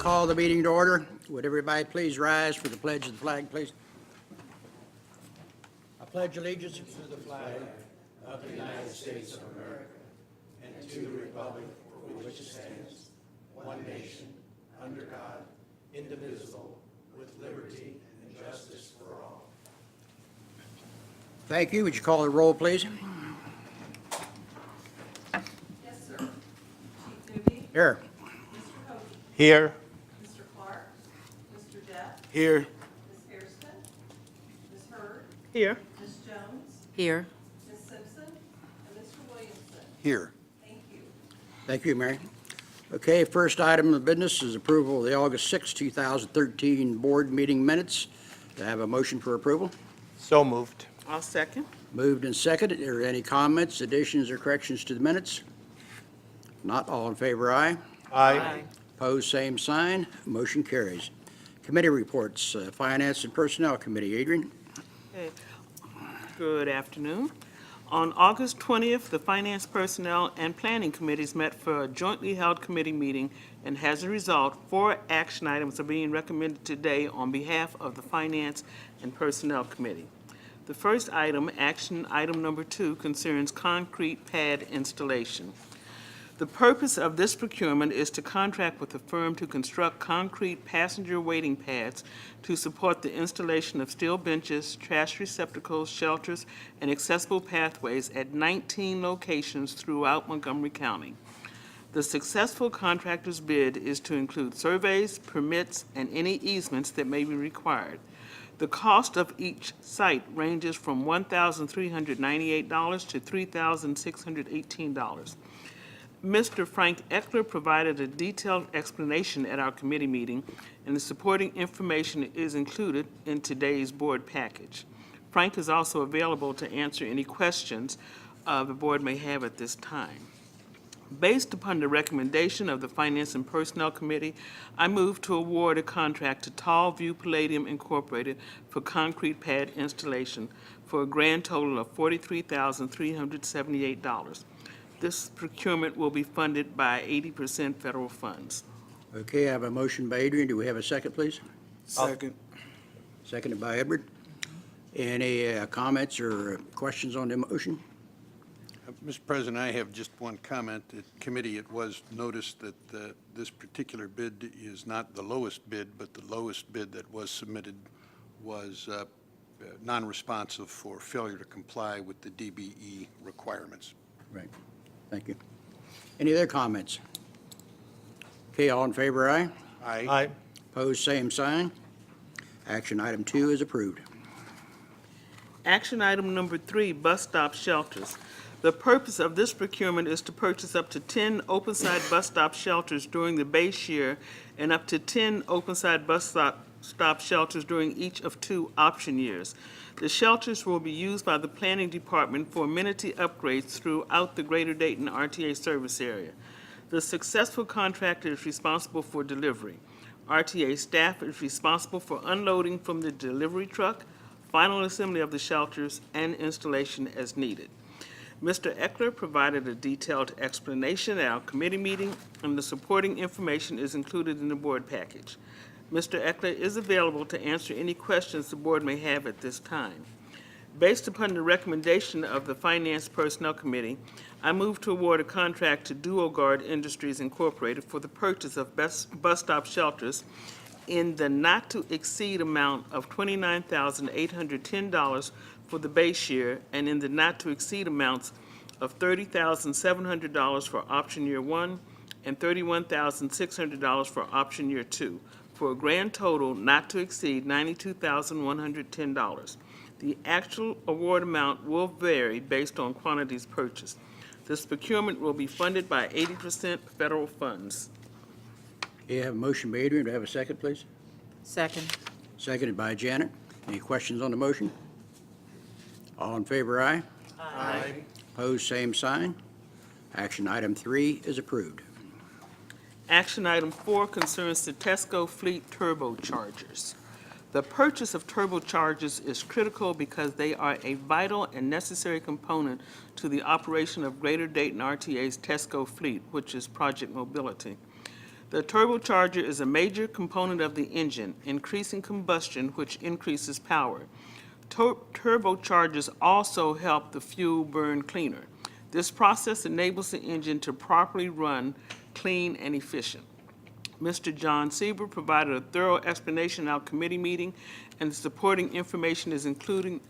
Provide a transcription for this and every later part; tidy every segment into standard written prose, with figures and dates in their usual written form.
call the meeting to order. Would everybody please rise for the pledge of the flag, please? I pledge allegiance to the flag of the United States of America and to the republic for which it stands, one nation, under God, indivisible, with liberty and justice for all. Thank you. Would you call the roll, please? Yes, sir. Chief Newby? Here. Mr. Cody? Here. Mr. Clark? Mr. Depp? Here. Ms. Hairston? Ms. Hurd? Here. Ms. Jones? Here. Ms. Simpson? And Mr. Williamson? Here. Thank you. Thank you, Mary. Okay, first item of business is approval of the August 6, 2013 board meeting minutes. Do I have a motion for approval? So moved. I'll second. Moved and seconded. Are there any comments, additions, or corrections to the minutes? Not all in favor, aye. Aye. Opposed, same sign. Motion carries. Committee reports, Finance and Personnel Committee. Adrian? Okay. Good afternoon. On August 20th, the Finance, Personnel, and Planning Committees met for a jointly held committee meeting, and as a result, 4 action items are being recommended today on behalf of the Finance and Personnel Committee. The first item, action item number 2, concerns concrete pad installation. The purpose of this procurement is to contract with a firm to construct concrete passenger waiting pads to support the installation of steel benches, trash receptacles, shelters, and accessible pathways at 19 locations throughout Montgomery County. The successful contractor's bid is to include surveys, permits, and any easements that may be required. The cost of each site ranges from $1,398 to $3,618. Mr. Frank Eckler provided a detailed explanation at our committee meeting, and the supporting information is included in today's board package. Frank is also available to answer any questions the board may have at this time. Based upon the recommendation of the Finance and Personnel Committee, I move to award a contract to Tall View Palladium Incorporated for concrete pad installation for a grand total of $43,378. This procurement will be funded by 80% federal funds. Okay, I have a motion by Adrian. Do we have a second, please? Second. Seconded by Edward. Any comments or questions on the motion? Mr. President, I have just one comment. At committee, it was noticed that this particular bid is not the lowest bid, but the lowest bid that was submitted was non-responsive for failure to comply with the DBE requirements. Right. Thank you. Any other comments? Okay, all in favor, aye. Aye. Opposed, same sign. Action item 2 is approved. Action item number 3, bus stop shelters. The purpose of this procurement is to purchase up to 10 open-side bus stop shelters during the base year and up to 10 open-side bus stop shelters during each of 2 option years. The shelters will be used by the Planning Department for amenity upgrades throughout the Greater Dayton RTA service area. The successful contractor is responsible for delivery. RTA staff is responsible for unloading from the delivery truck, final assembly of the shelters, and installation as needed. Mr. Eckler provided a detailed explanation at our committee meeting, and the supporting information is included in the board package. Mr. Eckler is available to answer any questions the board may have at this time. Based upon the recommendation of the Finance Personnel Committee, I move to award a contract to DuoGuard Industries Incorporated for the purchase of bus stop shelters in the not-to-exceed amount of $29,810 for the base year and in the not-to-exceed amounts of $30,700 for option year 1 and $31,600 for option year 2, for a grand total not to exceed $92,110. The actual award amount will vary based on quantities purchased. This procurement will be funded by 80% federal funds. Okay, I have a motion by Adrian. Do I have a second, please? Second. Seconded by Janet. Any questions on the motion? All in favor, aye. Aye. Opposed, same sign. Action item 3 is approved. Action item 4 concerns the Tesco fleet turbochargers. The purchase of turbochargers is critical because they are a vital and necessary component to the operation of Greater Dayton RTA's Tesco fleet, which is Project Mobility. The turbocharger is a major component of the engine, increasing combustion, which increases power. Turbochargers also help the fuel burn cleaner. This process enables the engine to properly run clean and efficient. Mr. John Sieber provided a thorough explanation at our committee meeting, and the supporting information is included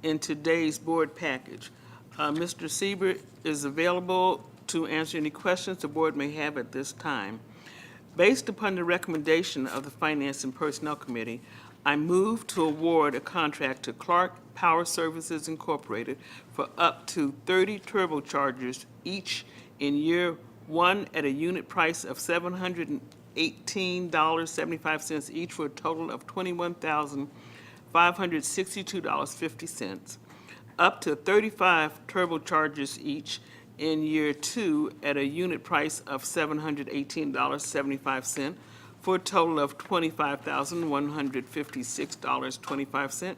in today's board package. Mr. Sieber is available to answer any questions the board may have at this time. Based upon the recommendation of the Finance and Personnel Committee, I move to award a contract to Clark Power Services Incorporated for up to 30 turbochargers, each in year 1 at a unit price of $718.75 each, for a total of $21,562.50. Up to 35 turbochargers each in year 2 at a unit price of $718.75 for a total of $25,156.25,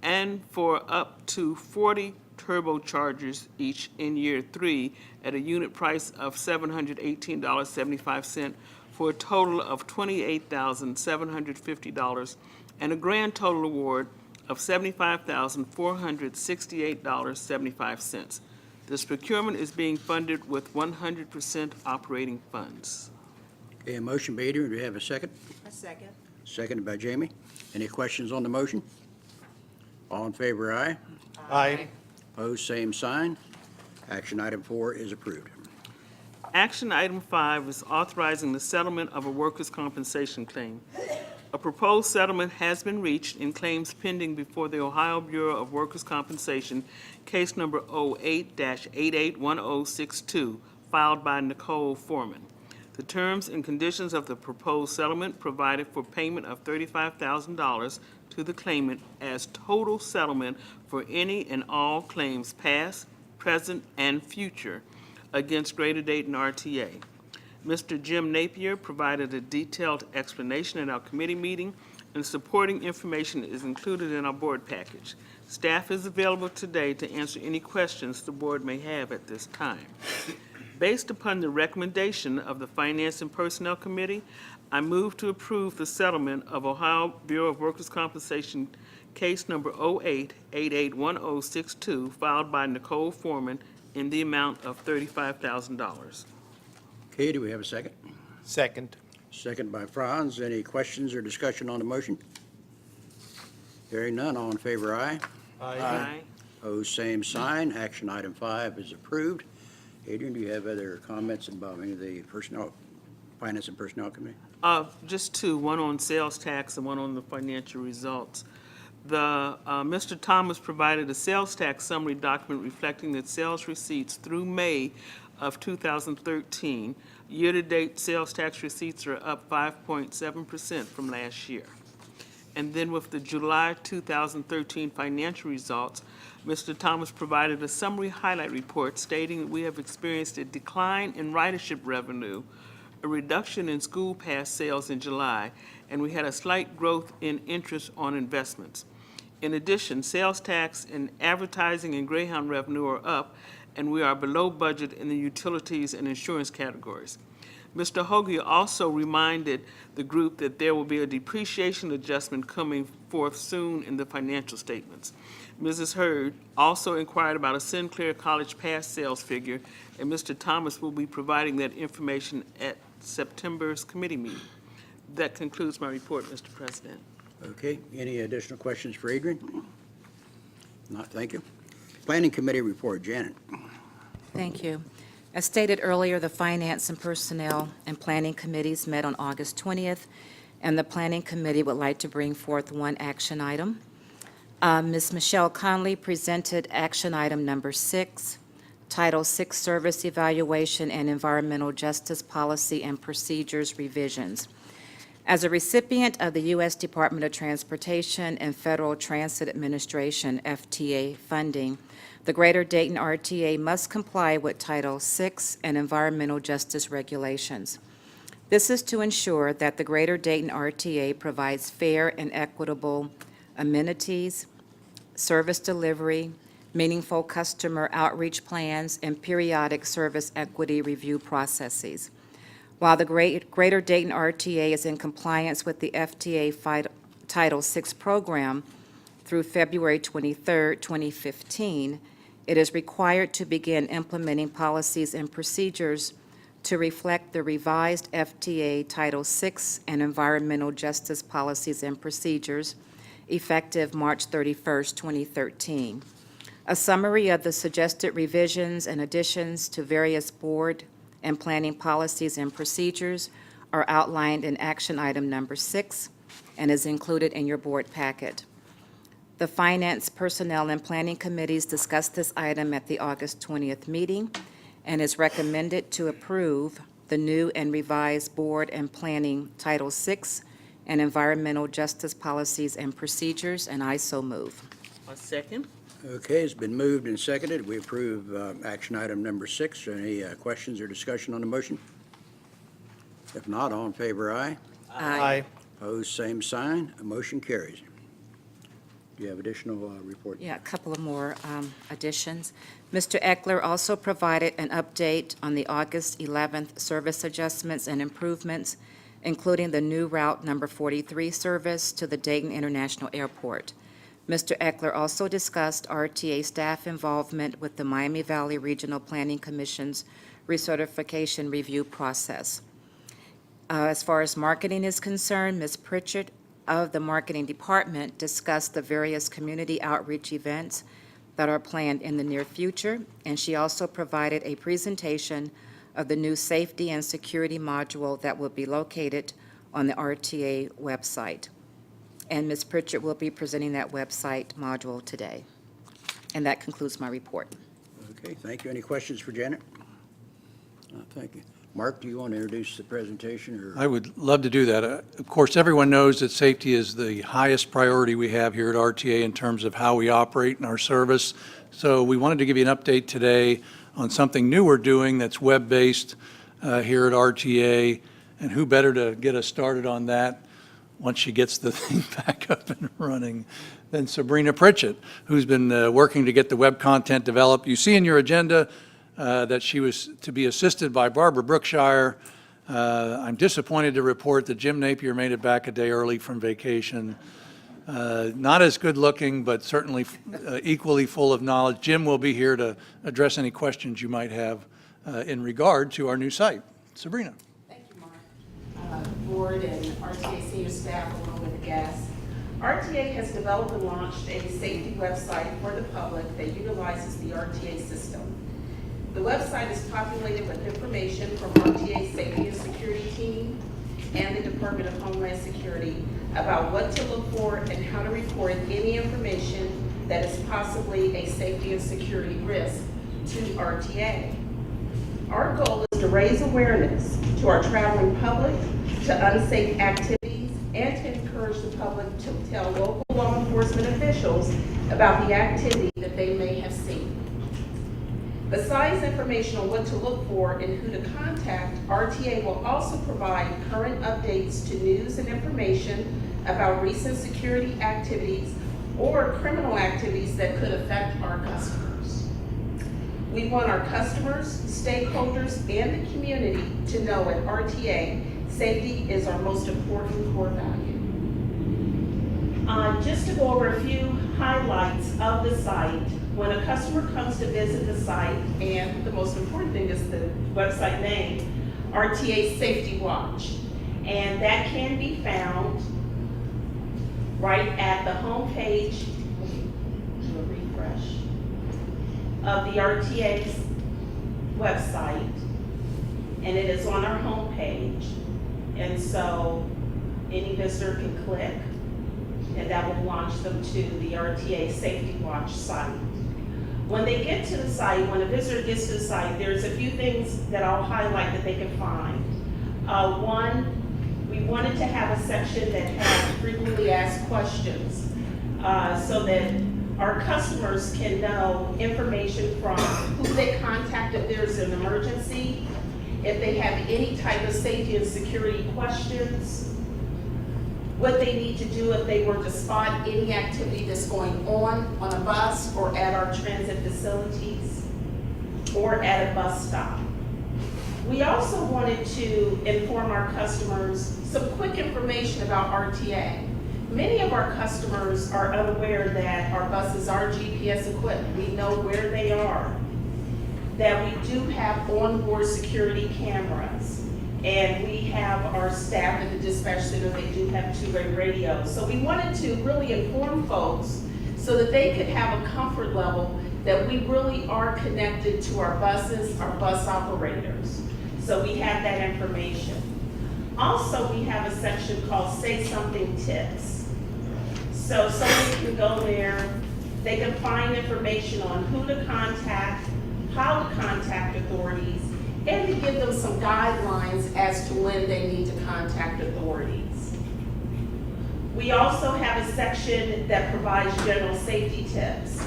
and for up to 40 turbochargers each in year 3 at a unit price of $718.75 for a total of $28,750, and a grand total award of $75,468.75. This procurement is being funded with 100% operating funds. Okay, a motion by Adrian. Do we have a second? A second. Seconded by Jamie. Any questions on the motion? All in favor, aye. Aye. Opposed, same sign. Action item 4 is approved. Action item 5 is authorizing the settlement of a workers' compensation claim. A proposed settlement has been reached in claims pending before the Ohio Bureau of Workers' Compensation, case number 08-881062, filed by Nicole Foreman. The terms and conditions of the proposed settlement provided for payment of $35,000 to the claimant as total settlement for any and all claims past, present, and future against Greater Dayton RTA. Mr. Jim Napier provided a detailed explanation at our committee meeting, and supporting information is included in our board package. Staff is available today to answer any questions the board may have at this time. Based upon the recommendation of the Finance and Personnel Committee, I move to approve the settlement of Ohio Bureau of Workers' Compensation case number 08-881062, filed by Nicole Foreman, in the amount of $35,000. Okay, do we have a second? Second. Second by Franz. Any questions or discussion on the motion? Hearing none, all in favor, aye. Aye. Opposed, same sign. Action item 5 is approved. Adrian, do you have other comments about any of the Finance and Personnel Committee? Just two, one on sales tax and one on the financial results. Mr. Thomas provided a sales tax summary document reflecting that sales receipts through May of 2013, year-to-date sales tax receipts are up 5.7% from last year. And then with the July 2013 financial results, Mr. Thomas provided a summary highlight report stating that we have experienced a decline in ridership revenue, a reduction in school pass sales in July, and we had a slight growth in interest on investments. In addition, sales tax and advertising and Greyhound revenue are up, and we are below budget in the utilities and insurance categories. Mr. Hoagie also reminded the group that there will be a depreciation adjustment coming forth soon in the financial statements. Mrs. Hurd also inquired about a Sinclair College pass sales figure, and Mr. Thomas will be providing that information at September's committee meeting. That concludes my report, Mr. President. Okay, any additional questions for Adrian? Not, thank you. Planning Committee report, Janet. Thank you. As stated earlier, the Finance and Personnel and Planning Committees met on August 20th, and the Planning Committee would like to bring forth one action item. Ms. Michelle Conley presented action item number 6, Title VI Service Evaluation and Environmental Justice Policy and Procedures Revisions. As a recipient of the U.S. Department of Transportation and Federal Transit Administration, FTA, funding, the Greater Dayton RTA must comply with Title VI and environmental justice regulations. This is to ensure that the Greater Dayton RTA provides fair and equitable amenities, service delivery, meaningful customer outreach plans, and periodic service equity review processes. While the Greater Dayton RTA is in compliance with the FTA Title VI program through February 23, 2015, it is required to begin implementing policies and procedures to reflect the revised FTA Title VI and environmental justice policies and procedures effective March 31, 2013. A summary of the suggested revisions and additions to various board and planning policies and procedures are outlined in action item number 6 and is included in your board packet. The Finance, Personnel, and Planning Committees discussed this item at the August 20th meeting and is recommended to approve the new and revised Board and Planning Title VI and Environmental Justice Policies and Procedures, and I so move. A second? Okay, it's been moved and seconded. We approve action item number 6. Any questions or discussion on the motion? If not, all in favor, aye. Aye. Opposed, same sign. Motion carries. Do you have additional report? Yeah, a couple of more additions. Mr. Eckler also provided an update on the August 11th service adjustments and improvements, including the new Route Number 43 service to the Dayton International Airport. Mr. Eckler also discussed RTA staff involvement with the Miami Valley Regional Planning Commission's recertification review process. As far as marketing is concerned, Ms. Pritchard of the Marketing Department discussed the various community outreach events that are planned in the near future, and she also provided a presentation of the new safety and security module that will be located on the RTA website. And Ms. Pritchard will be presenting that website module today. And that concludes my report. Okay, thank you. Any questions for Janet? Thank you. Mark, do you want to introduce the presentation? Or I would love to do that. Of course, everyone knows that safety is the highest priority we have here at RTA in terms of how we operate in our service. So we wanted to give you an update today on something new we're doing that's web-based here at RTA. And who better to get us started on that once she gets the thing back up and running than Sabrina Pritchett, who's been working to get the web content developed. You see in your agenda that she was to be assisted by Barbara Brookshire. I'm disappointed to report that Jim Napier made it back a day early from vacation. Not as good looking, but certainly equally full of knowledge. Jim will be here to address any questions you might have in regard to our new site. Sabrina. Thank you, Mark. Board and RTA senior staff, along with guests. RTA has developed and launched a safety website for the public that utilizes the RTA system. The website is populated with information from RTA's Safety and Security team and the Department of Homeland Security about what to look for and how to report any information that is possibly a safety and security risk to RTA. Our goal is to raise awareness to our traveling public to unsafe activities and to encourage the public to tell local law enforcement officials about the activity that they may have seen. Besides information on what to look for and who to contact, RTA will also provide current updates to news and information about recent security activities or criminal activities that could affect our customers. We want our customers, stakeholders, and the community to know at RTA, safety is our most important core value. Just to go over a few highlights of the site. When a customer comes to visit the site, and the most important thing is the website name, RTA Safety Watch. And that can be found right at the home page, do a refresh, of the RTA's website. And it is on our home page. And so any visitor can click, and that will launch them to the RTA Safety Watch site. When they get to the site, when a visitor gets to the site, there's a few things that I'll highlight that they can find. One, we wanted to have a section that had frequently asked questions so that our customers can know information from who they contact if there's an emergency, if they have any type of safety and security questions, what they need to do if they were to spot any activity that's going on a bus or at our transit facilities or at a bus stop. We also wanted to inform our customers some quick information about RTA. Many of our customers are unaware that our buses are GPS equipped. We know where they are, that we do have onboard security cameras, and we have our staff at the dispatch center, they do have two-way radios. So we wanted to really inform folks so that they could have a comfort level that we really are connected to our buses, our bus operators. So we have that information. Also, we have a section called Say Something Tips. So someone can go there, they can find information on who to contact, how to contact authorities, and to give them some guidelines as to when they need to contact authorities. We also have a section that provides general safety tips.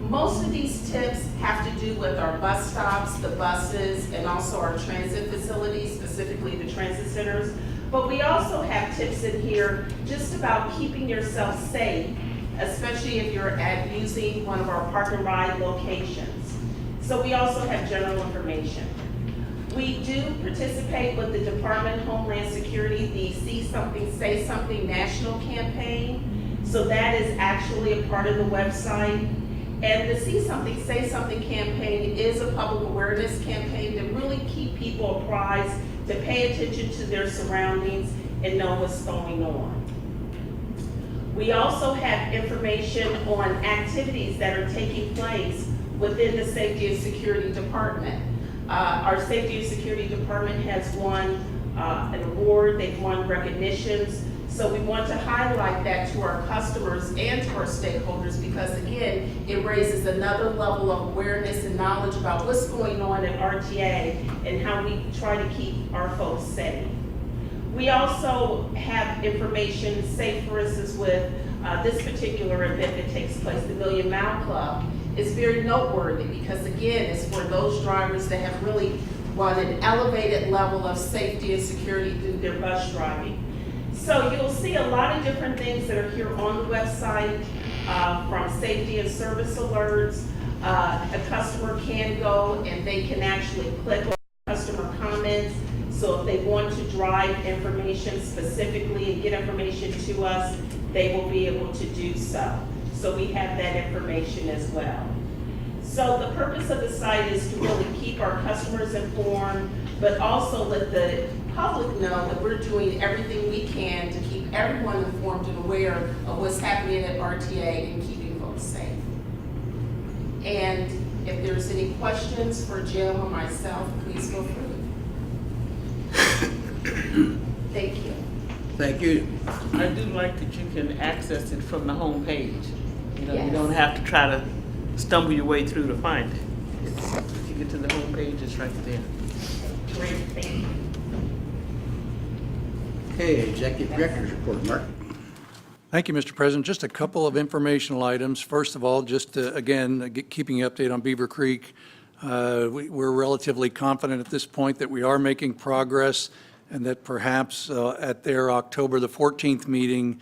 Most of these tips have to do with our bus stops, the buses, and also our transit facilities, specifically the transit centers. But we also have tips in here just about keeping yourself safe, especially if you're using one of our park and ride locations. So we also have general information. We do participate with the Department of Homeland Security, the See Something, Say Something national campaign. So that is actually a part of the website. And the See Something, Say Something campaign is a public awareness campaign to really keep people apprised, to pay attention to their surroundings and know what's going on. We also have information on activities that are taking place within the Safety and Security Department. Our Safety and Security Department has won an award, they've won recognitions. So we want to highlight that to our customers and to our stakeholders because, again, it raises another level of awareness and knowledge about what's going on at RTA and how we try to keep our folks safe. We also have information, say for instance with this particular event that takes place, the Million Mile Club, is very noteworthy because, again, it's for those drivers that have really won an elevated level of safety and security through their bus driving. So you'll see a lot of different things that are here on the website, from safety and service alerts. A customer can go and they can actually click on customer comments. So if they want to drive information specifically and get information to us, they will be able to do so. So we have that information as well. So the purpose of the site is to really keep our customers informed, but also let the public know that we're doing everything we can to keep everyone informed and aware of what's happening at RTA and keeping folks safe. And if there's any questions for Jim or myself, please feel free. Thank you. Thank you. I do like that you can access it from the home page. You know, you Yes. don't have to try to stumble your way through to find it. If you get to the home page, it's right there. Great, thank you. Okay, Executive Director's Report, Mark. Thank you, Mr. President. Just a couple of informational items. First of all, just again, keeping you update on Beaver Creek. We're relatively confident at this point that we are making progress and that perhaps at their October the 14th meeting,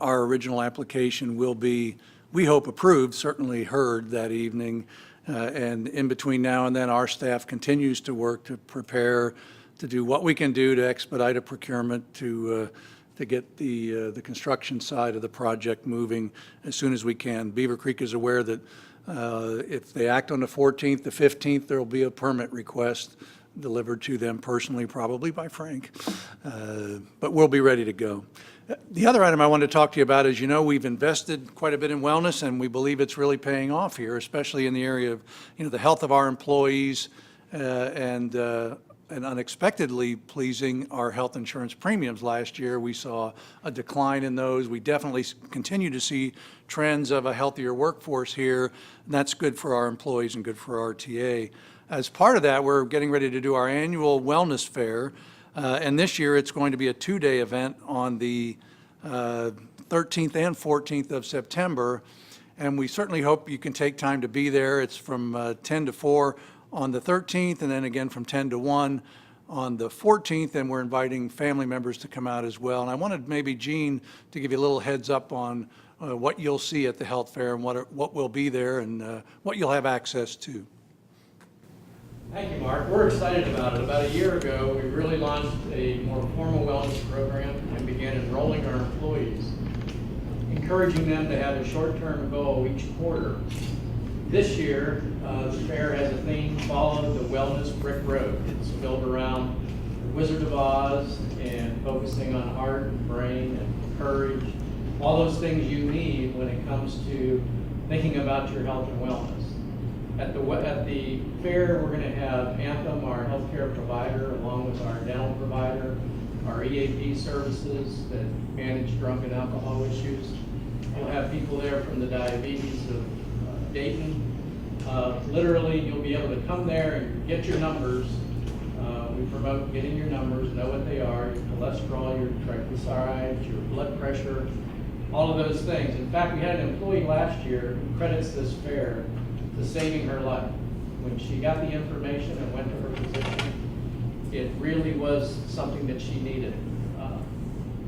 our original application will be, we hope, approved, certainly heard that evening. And in between now and then, our staff continues to work to prepare to do what we can do to expedite a procurement to get the construction side of the project moving as soon as we can. Beaver Creek is aware that if they act on the 14th, the 15th, there will be a permit request delivered to them personally, probably by Frank, but we'll be ready to go. The other item I wanted to talk to you about is, you know, we've invested quite a bit in wellness, and we believe it's really paying off here, especially in the area of, you know, the health of our employees and unexpectedly pleasing our health insurance premiums. Last year, we saw a decline in those. We definitely continue to see trends of a healthier workforce here, and that's good for our employees and good for RTA. As part of that, we're getting ready to do our annual wellness fair, and this year it's going to be a two-day event on the 13th and 14th of September, and we certainly hope you can take time to be there. It's from 10 to 4 on the 13th, and then again from 10 to 1 on the 14th, and we're inviting family members to come out as well. And I wanted maybe Jean to give you a little heads up on what you'll see at the health fair and what will be there and what you'll have access to. Thank you, Mark. We're excited about it. About a year ago, we really launched a more formal wellness program and began enrolling our employees, encouraging them to have a short-term goal each quarter. This year, the fair has a theme, Follow the Wellness Brick Road. It's built around the Wizard of Oz and focusing on heart and brain and courage, all those things you need when it comes to thinking about your health and wellness. At the fair, we're going to have Anthem, our healthcare provider, along with our dental provider, our EAP services that manage drug and alcohol issues. We'll have people there from the diabetes of Dayton. Literally, you'll be able to come there and get your numbers. We promote getting your numbers, know what they are, your cholesterol, your triglycerides, your blood pressure, all of those things. In fact, we had an employee last year who credits this fair to saving her life. When she got the information and went to her physician, it really was something that she needed.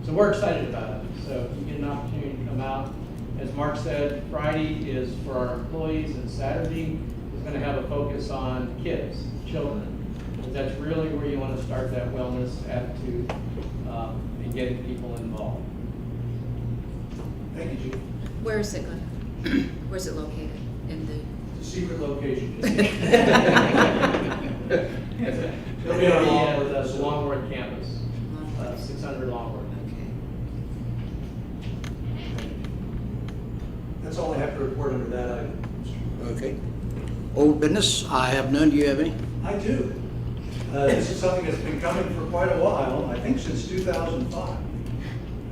So we're excited about it. So if you get an opportunity to come out, as Mark said, Friday is for our employees and Saturday is going to have a focus on kids, children. Because that's really where you want to start that wellness attitude and getting people involved. Thank you, Chief. Where is it going? Where's it located? In the It's a secret location. It'll be on the Longwood campus, 600 Longwood. Okay. That's all I have to report under that item. Okay. Old business, I have none. Do you have any? I do. This is something that's been coming for quite a while, I think since 2005.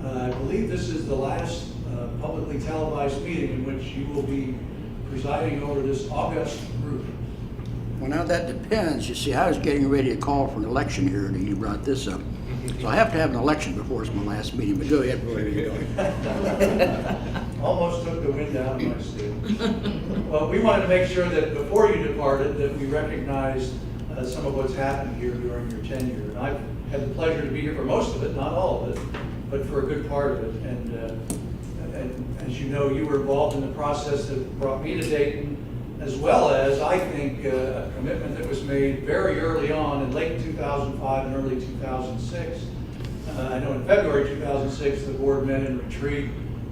I believe this is the last publicly televised meeting in which you will be presiding over this august group. Well, now that depends. You see, I was getting ready to call for an election here, and you brought this up. So I have to have an election before it's my last meeting, but go ahead, wherever you're going. Almost took the wind out of my sails. Well, we wanted to make sure that before you departed, that we recognized some of what's happened here during your tenure. And I've had the pleasure to be here for most of it, not all of it, but for a good part of it. And as you know, you were involved in the process that brought me to Dayton, as well as, I think, a commitment that was made very early on in late 2005 and early 2006. I know in February 2006, the board met in retreat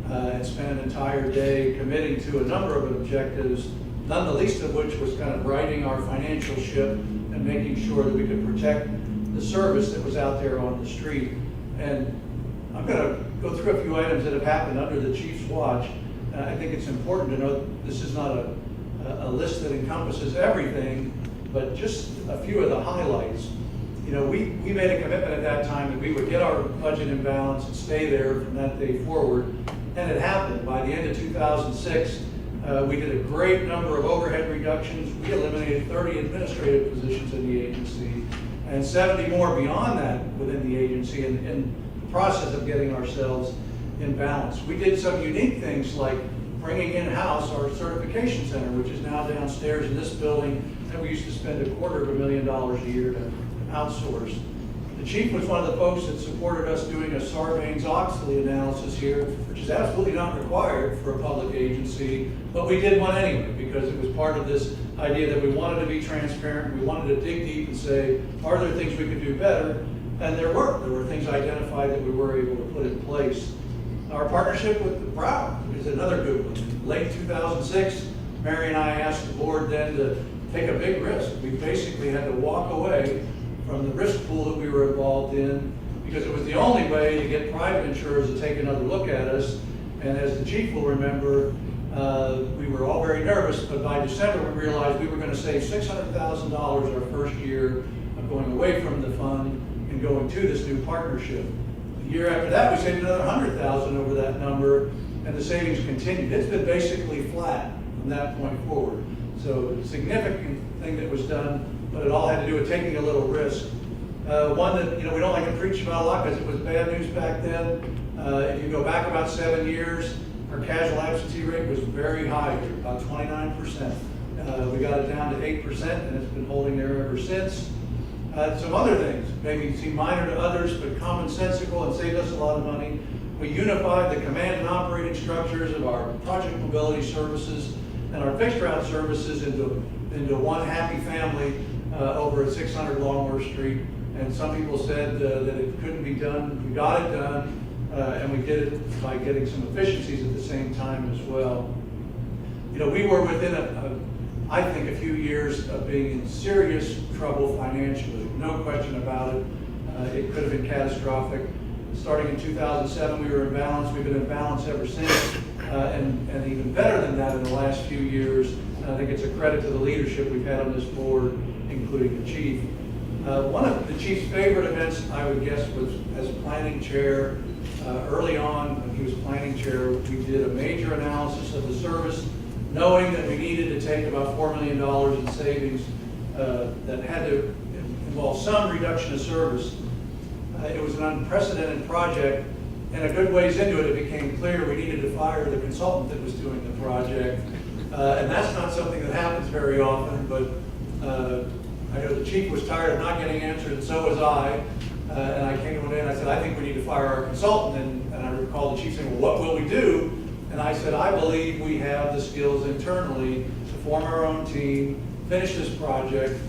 and spent an entire day committing to a number of objectives, none the least of which was kind of righting our financial ship and making sure that we could protect the service that was out there on the street. And I'm going to go through a few items that have happened under the chief's watch. I think it's important to note this is not a list that encompasses everything, but just a few of the highlights. You know, we made a commitment at that time that we would get our budget in balance and stay there from that day forward, and it happened. By the end of 2006, we did a great number of overhead reductions. We eliminated 30 administrative positions in the agency, and 70 more beyond that within the agency in the process of getting ourselves in balance. We did some unique things like bringing in-house our certification center, which is now downstairs in this building, that we used to spend $250,000 a year to outsource. The chief was one of the folks that supported us doing a Sarbanes-Oxley analysis here, which is absolutely not required for a public agency, but we did one anyway because it was part of this idea that we wanted to be transparent. We wanted to dig deep and say, are there things we could do better? And there were things identified that we were able to put in place. Our partnership with the Brown is another good one. In late 2006, Mary and I asked the board then to take a big risk. We basically had to walk away from the risk pool that we were involved in because it was the only way to get private insurers to take another look at us. And as the chief will remember, we were all very nervous, but by December we realized we were going to save $600,000 our first year of going away from the fund and going to this new partnership. The year after that, we saved another $100,000 over that number, and the savings continued. It's been basically flat from that point forward. So a significant thing that was done, but it all had to do with taking a little risk. One that we don't like to preach about a lot because it was bad news back then. If you go back about 7 years, our casual absentee rate was very high, about 29%. We got it down to 8%, and it's been holding there ever since. Some other things, maybe seem minor to others, but commonsensical and saved us a lot of money. We unified the command and operating structures of our project mobility services and our fixed route services into one happy family over at 600 Longworth Street. And some people said that it couldn't be done. We got it done, and we did it by getting some efficiencies at the same time as well. You know, we were within I think a few years of being in serious trouble financially, no question about it. It could have been catastrophic. Starting in 2007, we were in balance. We've been in balance ever since, and even better than that in the last few years. And I think it's a credit to the leadership we've had on this board, including the chief. One of the chief's favorite events, I would guess, was as planning chair. Early on, when he was planning chair, we did a major analysis of the service, knowing that we needed to take about $4 million in savings that had to involve some reduction of service. It was an unprecedented project, and a good ways into it, it became clear we needed to fire the consultant that was doing the project. And that's not something that happens very often, but I know the chief was tired of not getting answers, and so was I. And I came one day and I said, I think we need to fire our consultant. And I recall the chief saying, well, what will we do? And I said, I believe we have the skills internally to form our own team, finish this project,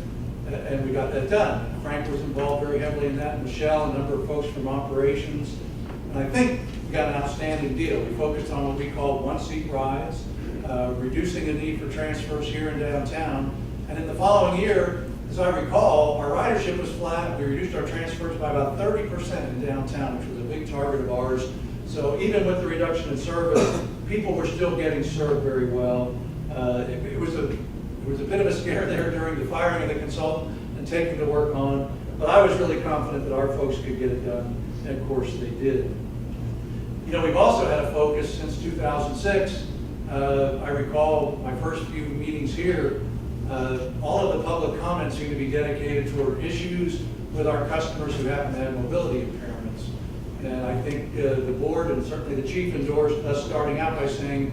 and we got that done. Frank was involved very heavily in that, and Michelle, and a number of folks from operations. And I think we got an outstanding deal. We focused on what we call one-seat rides, reducing the need for transfers here in downtown. And in the following year, as I recall, our ridership was flat. We reduced our transfers by about 30% in downtown, which was a big target of ours. So even with the reduction in service, people were still getting served very well. It was a bit of a scare there during the firing of the consultant and taking the work on, but I was really confident that our folks could get it done, and of course they did. You know, we've also had a focus since 2006. I recall my first few meetings here, all of the public comments seem to be dedicated toward issues with our customers who happen to have mobility impairments. And I think the board and certainly the chief endorsed us starting out by saying,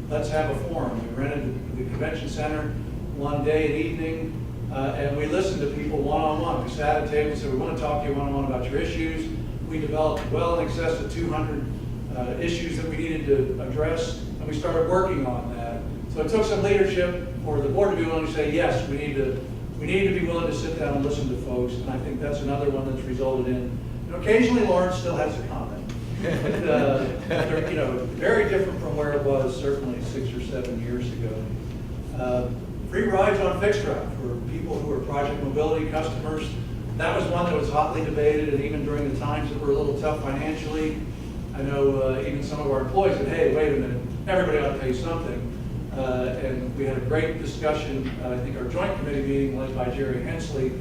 let's have a forum. We rented the convention center one day and evening, and we listened to people one-on-one. We sat at a table and said, we want to talk to you one-on-one about your issues. We developed well in excess of 200 issues that we needed to address, and we started working on that. So it took some leadership for the board to be willing to say, yes, we need to be willing to sit down and listen to folks, and I think that's another one that's resulted in, occasionally Lawrence still has a comment. But, you know, very different from where it was certainly 6 or 7 years ago. Free rides on fixed route for people who are project mobility customers. That was one that was hotly debated, and even during the times that were a little tough financially, I know even some of our employees said, hey, wait a minute, everybody ought to pay something. And we had a great discussion, I think our joint committee meeting led by Jerry Hensley,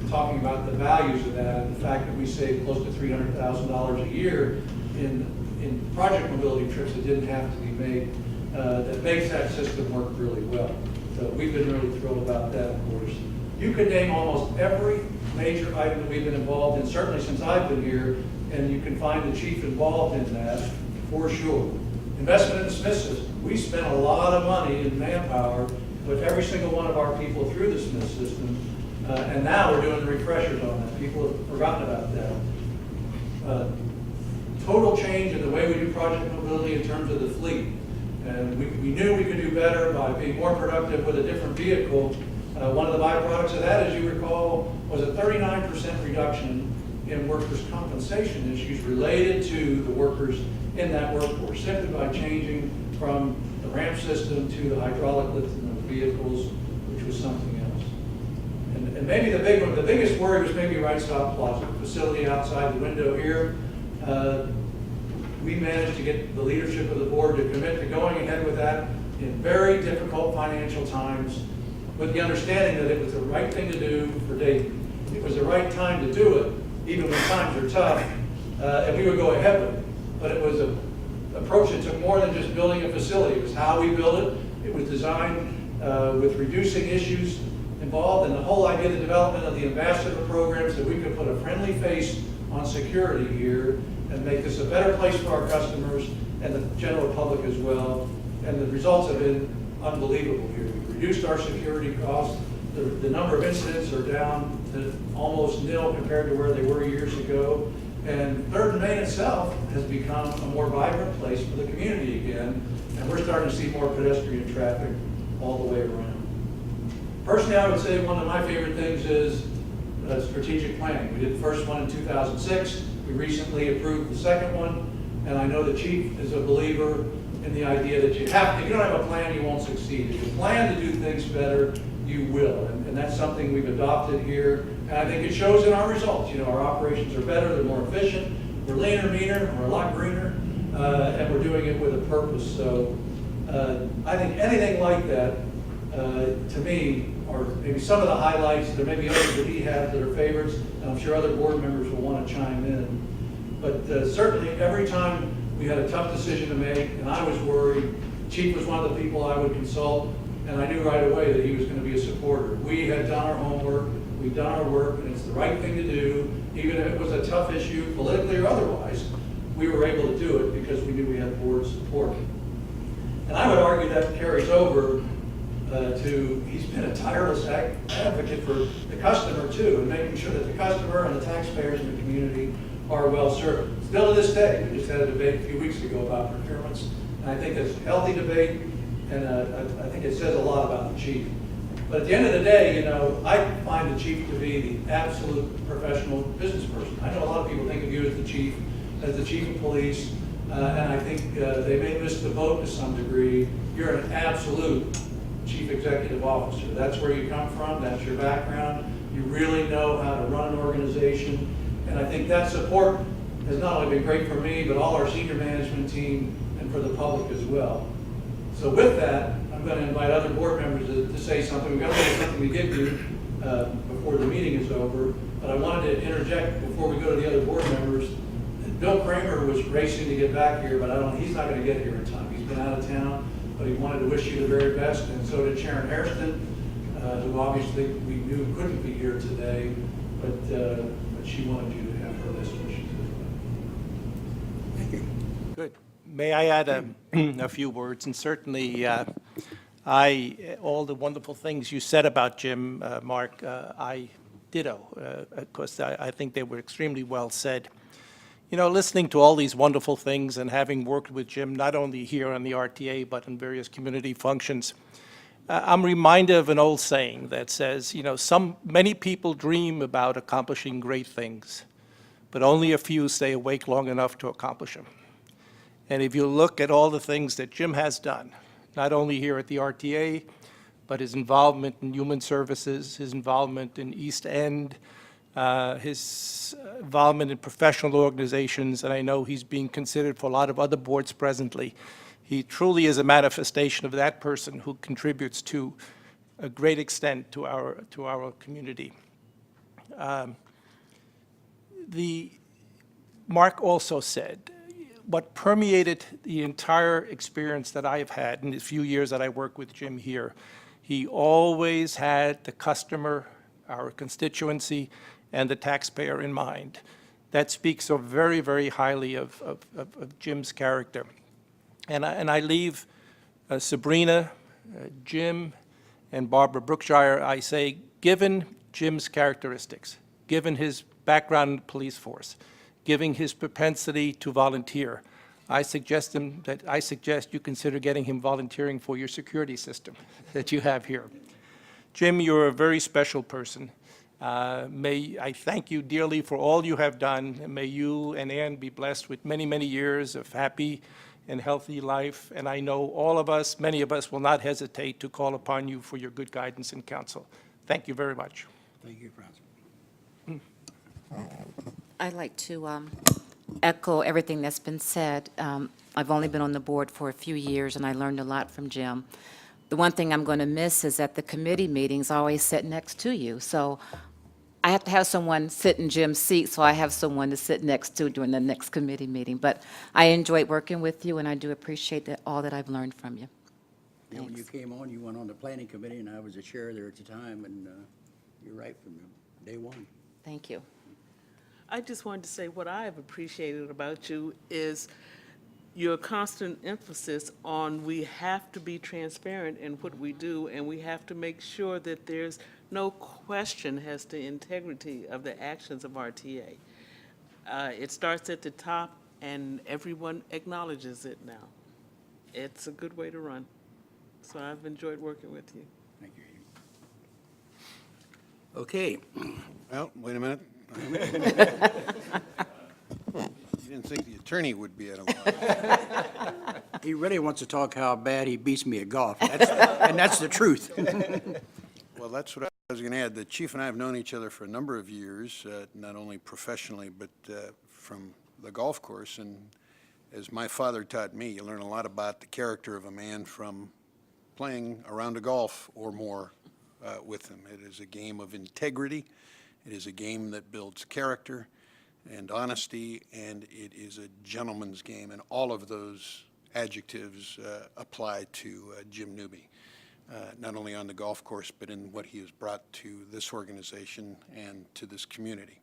talking about the values of that and the fact that we saved close to $300,000 a year in project mobility trips that didn't have to be made, that makes that system work really well. So we've been really thrilled about that, of course. You could name almost every major item that we've been involved in, certainly since I've been here, and you can find the chief involved in that for sure. Investment in the Smith system. We spent a lot of money in manpower to put every single one of our people through the Smith system, and now we're doing the refreshers on that. People have forgotten about that. Total change in the way we do project mobility in terms of the fleet. And we knew we could do better by being more productive with a different vehicle. One of the byproducts of that, as you recall, was a 39% reduction in workers' compensation issues related to the workers in that workforce, simply by changing from the ramp system to the hydraulic lift in those vehicles, which was something else. And maybe the big one, the biggest worry was maybe Right Stop Plaza, facility outside the window here. We managed to get the leadership of the board to commit to going ahead with that in very difficult financial times, with the understanding that it was the right thing to do for Dayton. It was the right time to do it, even when times are tough, and we would go ahead with it. But it was an approach that took more than just building a facility. It was how we built it. It was designed with reducing issues involved, and the whole idea of the development of the ambassador programs, that we could put a friendly face on security here and make this a better place for our customers and the general public as well. And the results have been unbelievable here. We reduced our security costs. The number of incidents are down to almost nil compared to where they were years ago. And 3rd and Main itself has become a more vibrant place for the community again. And we're starting to see more pedestrian traffic all the way around. Personally, I would say one of my favorite things is strategic planning. We did the first one in 2006. We recently approved the second one, and I know the chief is a believer in the idea that if you don't have a plan, you won't succeed. If you plan to do things better, you will, and that's something we've adopted here, and I think it shows in our results. You know, our operations are better, they're more efficient, we're leaner, meaner, we're a lot greener, and we're doing it with a purpose. So I think anything like that, to me, or maybe some of the highlights, there may be others that he has that are favorites, and I'm sure other board members will want to chime in. But certainly every time we had a tough decision to make, and I was worried, Chief was one of the people I would consult, and I knew right away that he was going to be a supporter. We had done our homework, we've done our work, and it's the right thing to do, even if it was a tough issue, politically or otherwise. We were able to do it because we knew we had board support. And I would argue that carries over he's been a tireless advocate for the customer too, and making sure that the customer and the taxpayers in the community are well served. Still to this day, we just had a debate a few weeks ago about procurements, and I think it's a healthy debate, and I think it says a lot about the chief. But at the end of the day, you know, I find the chief to be the absolute professional business person. I know a lot of people think of you as the chief of police, and I think they may miss the boat to some degree. You're an absolute chief executive officer. That's where you come from, that's your background. You really know how to run an organization, and I think that support has not only been great for me, but all our senior management team and for the public as well. So with that, I'm going to invite other board members to say something. We've got to say something to give you before the meeting is over, but I wanted to interject before we go to the other board members. Bill Kramer was racing to get back here, but he's not going to get here in time. He's been out of town, but he wanted to wish you the very best, and so did Sharon Hairston, who obviously we knew couldn't be here today, but she wanted you to have her best wishes as well. Thank you. Good. May I add a few words? And certainly, all the wonderful things you said about Jim, Mark, I ditto. Of course, I think they were extremely well said. You know, listening to all these wonderful things and having worked with Jim, not only here on the RTA, but in various community functions, I'm reminded of an old saying that says, you know, many people dream about accomplishing great things, but only a few stay awake long enough to accomplish them. And if you look at all the things that Jim has done, not only here at the RTA, but his involvement in human services, his involvement in East End, his involvement in professional organizations, and I know he's being considered for a lot of other boards presently. He truly is a manifestation of that person who contributes to a great extent to our community. Mark also said, what permeated the entire experience that I have had in the few years that I work with Jim here, he always had the customer, our constituency, and the taxpayer in mind. That speaks so very, very highly of Jim's character. And I leave Sabrina, Jim, and Barbara Brookshire, I say, given Jim's characteristics, given his background in the police force, given his propensity to volunteer, I suggest you consider getting him volunteering for your security system that you have here. Jim, you're a very special person. May I thank you dearly for all you have done, and may you and Ann be blessed with many, many years of happy and healthy life. And I know all of us, many of us, will not hesitate to call upon you for your good guidance and counsel. Thank you very much. Thank you, Francis. I'd like to echo everything that's been said. I've only been on the board for a few years, and I learned a lot from Jim. The one thing I'm going to miss is that the committee meetings always sit next to you. So I have to have someone sit in Jim's seat, so I have someone to sit next to during the next committee meeting. But I enjoyed working with you, and I do appreciate all that I've learned from you. Yeah, when you came on, you went on the planning committee, and I was the chair there at the time, and you're right from day one. Thank you. I just wanted to say what I've appreciated about you is your constant emphasis on we have to be transparent in what we do, and we have to make sure that there's no question as to integrity of the actions of RTA. It starts at the top, and everyone acknowledges it now. It's a good way to run. So I've enjoyed working with you. Thank you. Okay. Well, wait a minute. You didn't think the attorney would be at a loss. He really wants to talk how bad he beats me at golf. And that's the truth. Well, that's what I was going to add. The chief and I have known each other for a number of years, not only professionally, but from the golf course. And as my father taught me, you learn a lot about the character of a man from playing a round of golf or more with him. It is a game of integrity. It is a game that builds character and honesty, and it is a gentleman's game. And all of those adjectives apply to Jim Newby. Not only on the golf course, but in what he has brought to this organization and to this community.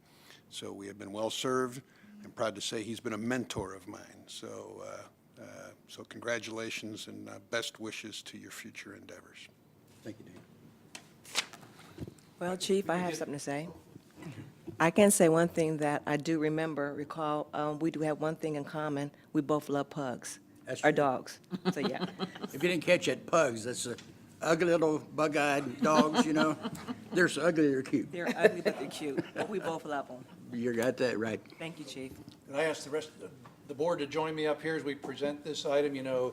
So we have been well served. I'm proud to say he's been a mentor of mine. So, so congratulations and best wishes to your future endeavors. Thank you, Dean. Well, Chief, I have something to say. I can say one thing that I do recall, we do have one thing in common. We both love pugs, That's our true. dogs. So, yeah. If you didn't catch that, pugs, that's the ugly little bug-eyed dogs, you know. They're so ugly, they're cute. They're ugly, but they're cute. But we both love them. You got that right. Thank you, Chief. And I ask the rest of the board to join me up here as we present this item. You know,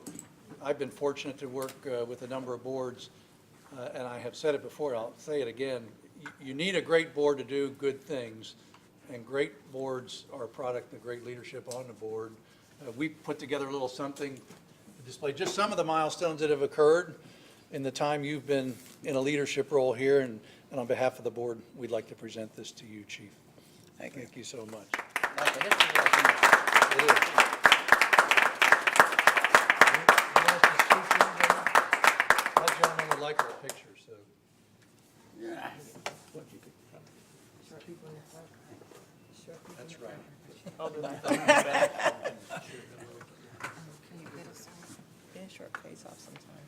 I've been fortunate to work with a number of boards, and I have said it before, I'll say it again. You need a great board to do good things, and great boards are a product of great leadership on the board. We put together a little something to display just some of the milestones that have occurred in the time you've been in a leadership role here, and on behalf of the board, we'd like to present this to you, Chief. Thank you. Thank you so much. Like a history lesson. It is. That gentleman would like our picture, so. Yeah. That's right. Get a short face off sometime.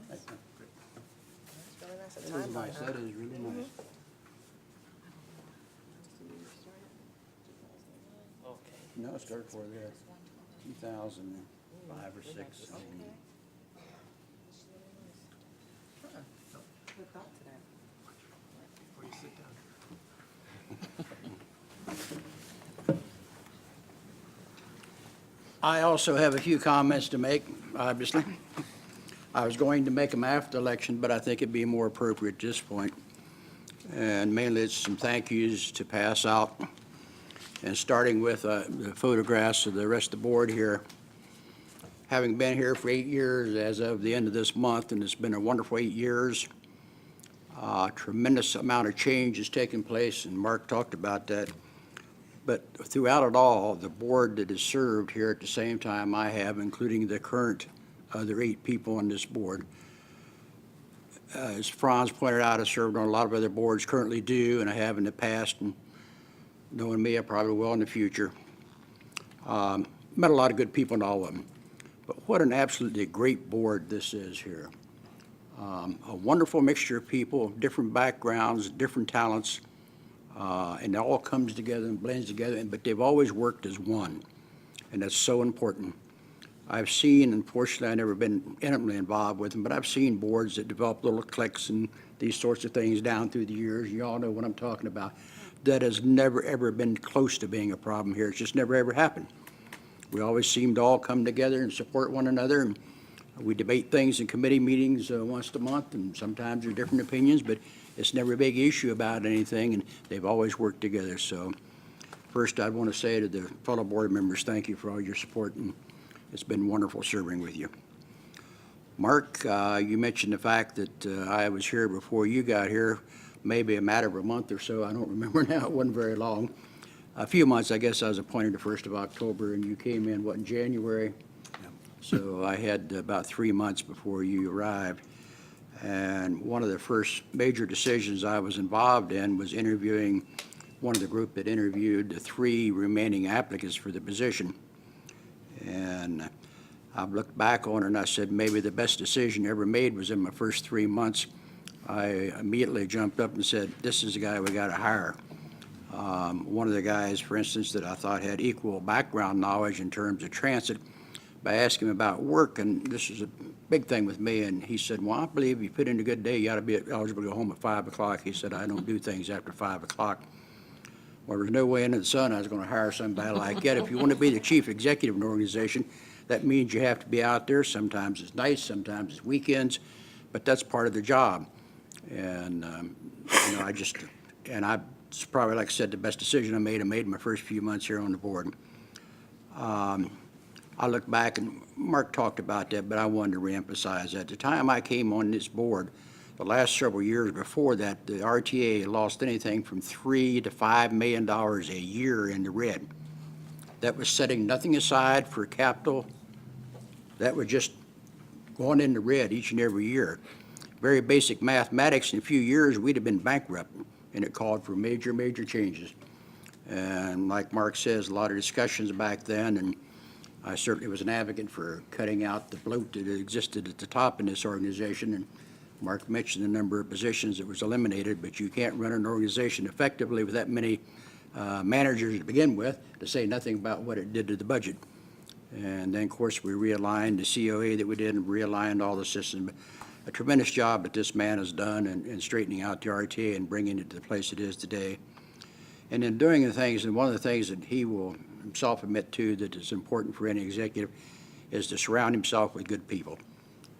That's nice. That's really nice. A That is timeline, nice, huh? that is really nice. No, start for there, 2005 or 6. Good thought to that. I also have a few comments to make, obviously. I was going to make them after the election, but I think it'd be more appropriate at this point. And mainly it's some thank yous to pass out. And starting with the photographs of the rest of the board here. Having been here for 8 years as of the end of this month, and it's been a wonderful 8 years. Tremendous amount of change has taken place, and Mark talked about that. But throughout it all, the board that has served here at the same time I have, including the current other 8 people on this board, as Franz pointed out, I served on a lot of other boards, currently do, and I have in the past, and knowing me, I probably will in the future. Met a lot of good people in all of them. But what an absolutely great board this is here. A wonderful mixture of people, of different backgrounds, different talents, and it all comes together and blends together, but they've always worked as one, and that's so important. I've seen, unfortunately, I've never been intimately involved with them, but I've seen boards that develop little cliques and these sorts of things down through the years. You all know what I'm talking about. That has never, ever been close to being a problem here. It's just never, ever happened. We always seem to all come together and support one another, and we debate things in committee meetings once a month, and sometimes there are different opinions, but it's never a big issue about anything, and they've always worked together. So first, I'd want to say to the fellow board members, thank you for all your support, and it's been wonderful serving with you. Mark, you mentioned the fact that I was here before you got here, maybe a matter of a month or so. I don't remember now. It wasn't very long. A few months, I guess. I was appointed the 1st of October, and you came in, what, in January? So I had about 3 months before you arrived. And one of the first major decisions I was involved in was interviewing one of the group that interviewed the 3 remaining applicants for the position. And I've looked back on it and I said maybe the best decision ever made was in my first 3 months. I immediately jumped up and said, this is the guy we got to hire. One of the guys, for instance, that I thought had equal background knowledge in terms of transit, by asking him about work, and this is a big thing with me, and he said, well, I believe if you put in a good day, you ought to be eligible to go home at 5 o'clock. He said, I don't do things after 5 o'clock. Well, there's no way under the sun I was going to hire somebody like that. If you want to be the chief executive of an organization, that means you have to be out there. Sometimes it's nights, sometimes it's weekends, but that's part of the job. And, you know, it's probably, like I said, the best decision I made in my first few months here on the board. I look back, and Mark talked about that, but I wanted to reemphasize that. At the time I came on this board, the last several years before that, the RTA lost anything from $3 to $5 million a year in the red. That was setting nothing aside for capital. That was just going in the red each and every year. Very basic mathematics, in a few years, we'd have been bankrupt, and it called for major, major changes. And like Mark says, a lot of discussions back then, and I certainly was an advocate for cutting out the bloat that existed at the top in this organization. And Mark mentioned the number of positions that was eliminated, but you can't run an organization effectively with that many managers to begin with, to say nothing about what it did to the budget. And then, of course, we realigned the COA that we did and realigned all the systems. A tremendous job that this man has done in straightening out the RTA and bringing it to the place it is today. And in doing the things, and one of the things that he will himself admit to that is important for any executive is to surround himself with good people.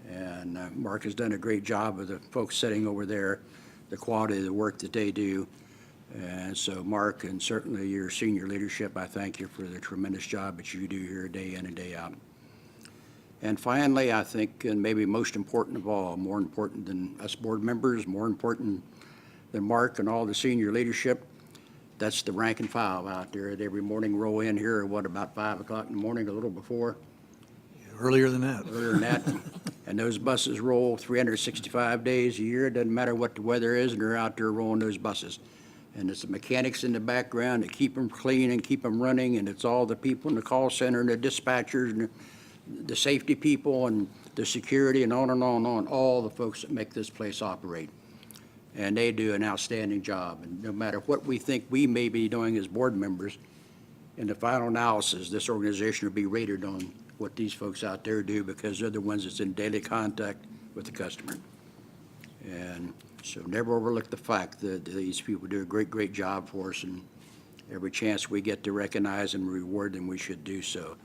And Mark has done a great job of the folks sitting over there, the quality of the work that they do. And so, Mark, and certainly your senior leadership, I thank you for the tremendous job that you do here day in and day out. And finally, I think, and maybe most important of all, more important than us board members, more important than Mark and all the senior leadership, that's the rank and file out there that every morning roll in here at about 5 o'clock in the morning, a little before. Earlier than that. Earlier than that. And those buses roll 365 days a year. It doesn't matter what the weather is, and they're out there rolling those buses. And it's the mechanics in the background that keep them clean and keep them running, and it's all the people in the call center and the dispatchers and the safety people and the security and on and on and on, all the folks that make this place operate. And they do an outstanding job. And no matter what we think we may be doing as board members, in the final analysis, this organization will be rated on what these folks out there do, because they're the ones that's in daily contact with the customer. And so never overlook the fact that these people do a great, great job for us, and every chance we get to recognize and reward them, we should do so.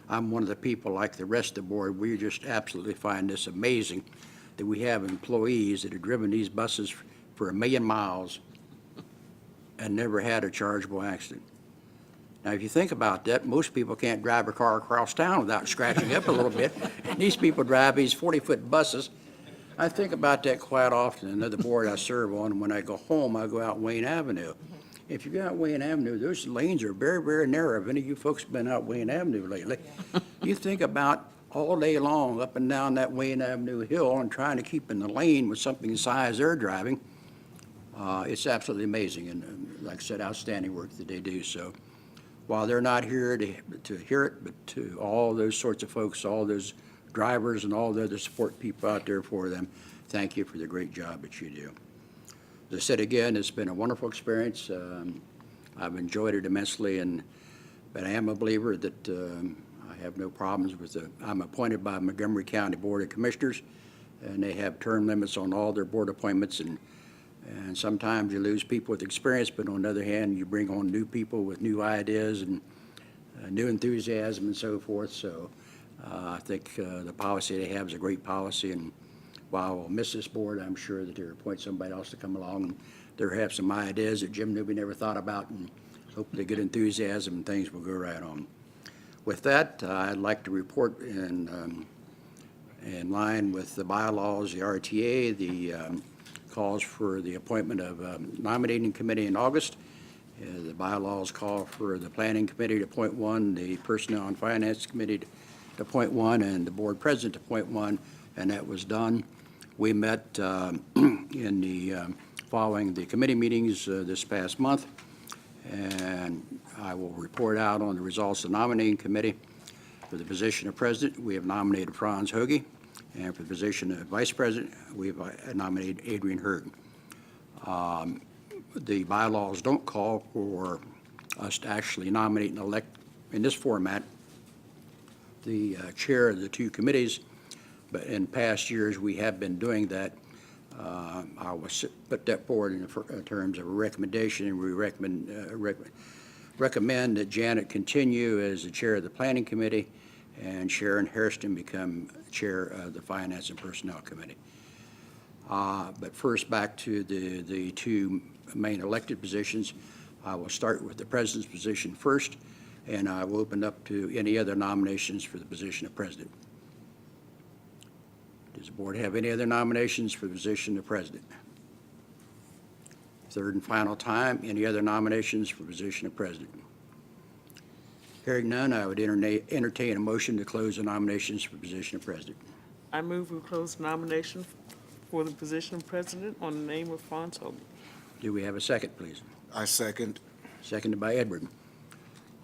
I'm one of the people, like the rest of the board, we just absolutely find this amazing that we have employees that have driven these buses for 1 million miles and never had a chargeable accident. Now, if you think about that, most people can't drive a car across town without scratching up a little bit. And these people drive these 40-foot buses. I think about that quite often. Another board I serve on, when I go home, I go out Wayne Avenue. If you go out Wayne Avenue, those lanes are very, very narrow. If any of you folks have been out Wayne Avenue lately, you think about all day long up and down that Wayne Avenue hill and trying to keep in the lane with something the size they're driving. It's absolutely amazing, and like I said, outstanding work that they do. So while they're not here to hear it, but to all those sorts of folks, all those drivers and all the other support people out there for them, thank you for the great job that you do. As I said again, it's been a wonderful experience. I've enjoyed it immensely, but I am a believer that I have no problems with I'm appointed by Montgomery County Board of Commissioners, and they have term limits on all their board appointments, and sometimes you lose people with experience, but on the other hand, you bring on new people with new ideas and new enthusiasm and so forth. So I think the policy they have is a great policy, and while we'll miss this board, I'm sure that they'll appoint somebody else to come along, and they'll have some ideas that Jim Newby never thought about, and hopefully good enthusiasm and things will go right on. With that, I'd like to report in line with the bylaws, the RTA, the calls for the appointment of nominating committee in August. The bylaws call for the planning committee to appoint one, the personnel and finance committee to appoint one, and the board president to appoint one, and that was done. We met in the following the committee meetings this past month, and I will report out on the results of the nominating committee. For the position of president, we have nominated Franz Hoagie, and for the position of vice president, we have nominated Adrian Hurd. the bylaws don't call for us to actually nominate and elect, in this format, the chair of the two committees, but in past years, we have been doing that. I will put that forward in terms of a recommendation, and we recommend that Janet continue as the chair of the Planning Committee and Sharon Hairston become chair of the Finance and Personnel Committee. But first, back to the two main elected positions. I will start with the president's position first, and I will open up to any other nominations for the position of president. Does the board have any other nominations for the position of president? Third and final time, any other nominations for the position of president? Hearing none, I would entertain a motion to close the nominations for the position of president. I move we close nomination for the position of president on the name of Franz Hogan. Do we have a second, please? I second. Seconded by Edward.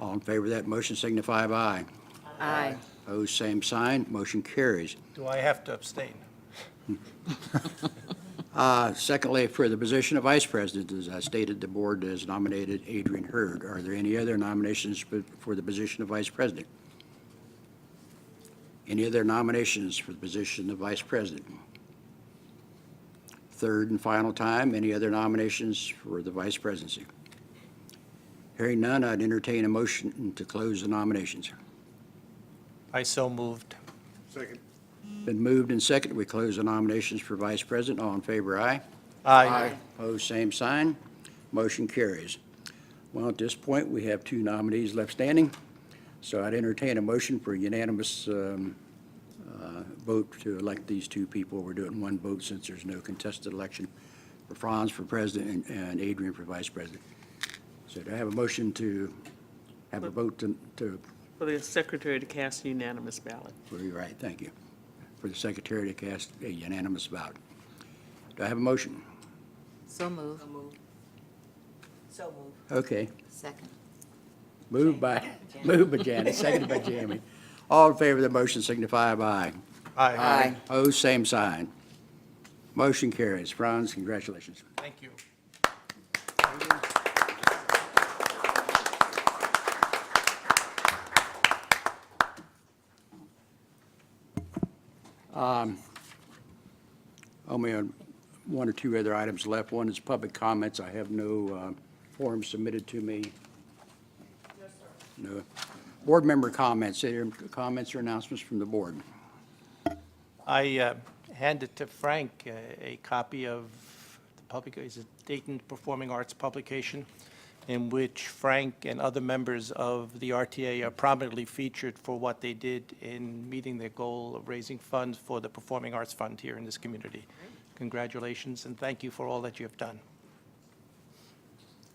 All in favor of that motion signify by aye. Aye. Opposed, same sign. Motion carries. Do I have to abstain? Secondly, for the position of vice president, as I stated, the board has nominated Adrian Hurd. Are there any other nominations for the position of vice president? Any other nominations for the position of vice president? Third and final time, any other nominations for the vice presidency? Hearing none, I'd entertain a motion to close the nominations. I so moved. Second. Been moved and seconded. We close the nominations for vice president. All in favor, aye. Aye. Opposed, same sign. Motion carries. Well, at this point, we have two nominees left standing, so I'd entertain a motion for unanimous vote to elect these two people. We're doing one vote since there's no contested election for Franz for president and Adrian for vice president. So do I have a motion to have a vote to For the secretary to cast a unanimous ballot. you're right, thank you. For the secretary to cast a unanimous ballot. Do I have a motion? So move. So moved. Okay. Second. Moved by Janet, seconded by Jamie. All in favor of the motion signify by aye. Aye. Opposed, same sign. Motion carries. Franz, congratulations. Thank you. Only one or two other items left. One is public comments. I have no forms submitted to me. No, sir. No. Board member comments. Any comments or announcements from the board? I handed to Frank a copy of is it Dayton Performing Arts publication, in which Frank and other members of the RTA are prominently featured for what they did in meeting their goal of raising funds for the Performing Arts Fund here in this community. Congratulations, and thank you for all that you have done.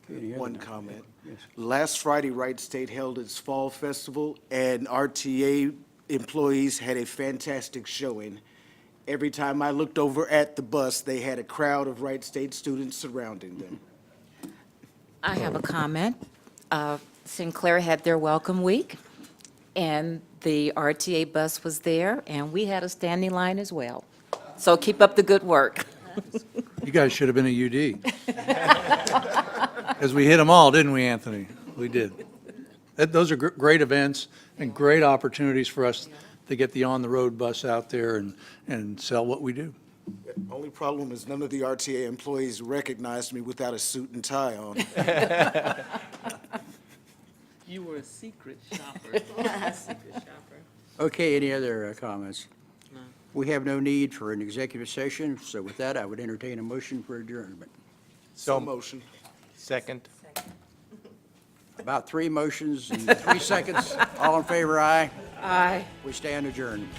Any other- One comment. Yes. Last Friday, Wright State held its fall festival, and RTA employees had a fantastic showing. Every time I looked over at the bus, they had a crowd of Wright State students surrounding them. I have a comment. Sinclair had their welcome week, and the RTA bus was there, and we had a standing line as well. So keep up the good work. You guys should have been a UD. Because we hit them all, didn't we, Anthony? We did. Those are great events and great opportunities for us to get the on-the-road bus out there and sell what we do. Only problem is none of the RTA employees recognized me without a suit and tie on. You were a secret shopper. Secret shopper. Okay, any other comments? No. We have no need for an executive session, so with that, I would entertain a motion for adjournment. So motion. Second. About 3 motions in 3 seconds. All in favor, aye. Aye. We stand adjourned.